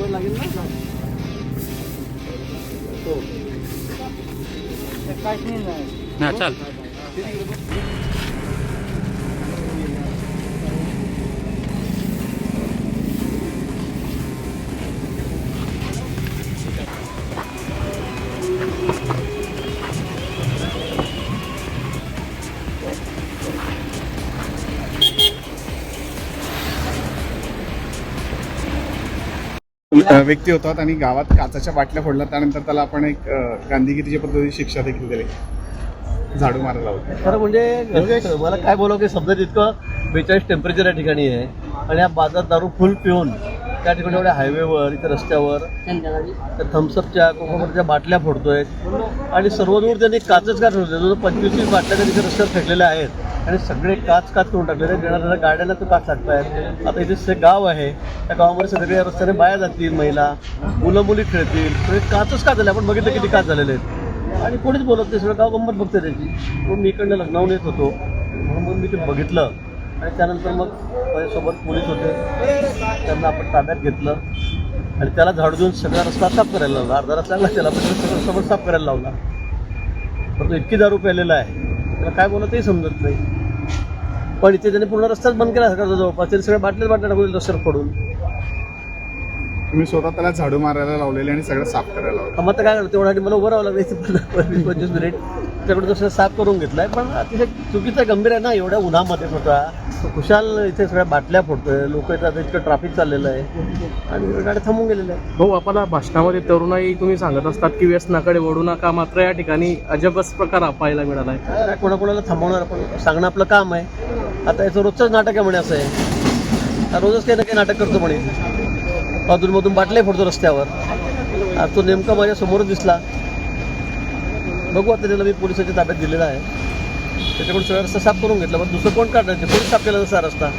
लागेल ना काहीच नाही हा चाल. व्यक्ती होतात आणि गावात काचाच्या बाटल्या फोडल्या, त्यानंतर त्याला आपण एक गांधीगिरीच्या पद्धतीची शिक्षा देखील दिली, झाडू मारायला होते. खरं म्हणजे मला काय बोलावं की समजा इतकं 42 टेम्परेचर या ठिकाणी आहे आणि या बाजार दारू फुल पिऊन त्या ठिकाणी एवढ्या हायवेवर इथं रस्त्यावर त्या थम्सअपच्या कोकोकोलाच्या बाटल्या फोडतोय आणि सर्वदूर त्यांनी काचच का ठेवतो. जवळ 25 बाटल्या त्यांनी रस्त्यावर फेकलेल्या आहेत आणि सगळे काच करून टाकलेले आहेत. येणाऱ्या गाड्यांना तो काच लागतायत. आता इथे गाव आहे, त्या गावामध्ये सगळे रस्त्याने बाया जातील, महिला मुलं मुली खेळतील, सगळे काचच का झाले. आपण बघितलं किती काच झालेले आहेत आणि कोणीच बोलत नाही. सगळं गाव गंमत बघते त्याची. म्हणून मी इकडनं लग्नावून येत होतो म्हणून मग मी ते बघितलं आणि त्यानंतर मग माझ्यासोबत पोलीस होते, त्यांना आपण ताब्यात घेतलं आणि त्याला झाडू देऊन सगळा रस्ता साफ करायला लावला. अर्धा रस्ता लागला त्याला, पण सगळं समोर साफ करायला लावला. पण तो इतकी दारू प्यालेला आहे, त्याला काय बोलत तेही समजत नाही. पण इथे त्याने पूर्ण रस्ताच बंद केला सगळं जवळपास. त्याने सगळ्या बाटल्या टाकून रस्त्यावर फोडून. तुम्ही स्वतः त्याला झाडू मारायला लावलेले आणि सगळं साफ करायला लावलं. मग आता काय करतो, तेवढ्यासाठी मला उभं राहावं लागलं इथे 25 मिनिट. त्याकडे दुसरं साफ करून घेतलाय, पण अतिशय चुकीचं गंभीर आहे ना. एवढ्या उन्हामध्ये होता तो खुशाल इथे सगळ्या बाटल्या फोडतोय. लोक येतात, इतकं ट्रॅफिक चाललेलं आहे आणि गाड्या थांबून गेलेल्या आहे. भाऊ, आपल्या भाषणामध्ये तरुणाई तुम्ही सांगत असतात की व्यसनाकडे वळू नका, मात्र या ठिकाणी अजबच प्रकार पाहायला मिळाला आहे. काय कोणाकोणाला थांबवणार, आपण सांगणं आपलं काम आहे. आता याचं रोजचंच नाटक आहे म्हणे, असं आहे रोजच काही ना काही नाटक करतो म्हणे. अधूनमधून बाटल्या फोडतो रस्त्यावर. आज तो नेमका माझ्या समोरच दिसला. बघू आता त्याला मी पोलिसाच्या ताब्यात दिलेला आहे. त्याच्याकडून सगळा रस्ता साफ करून घेतला. पण दुसरं कोण काढणार, कोणी साफ केला जसा रस्ता.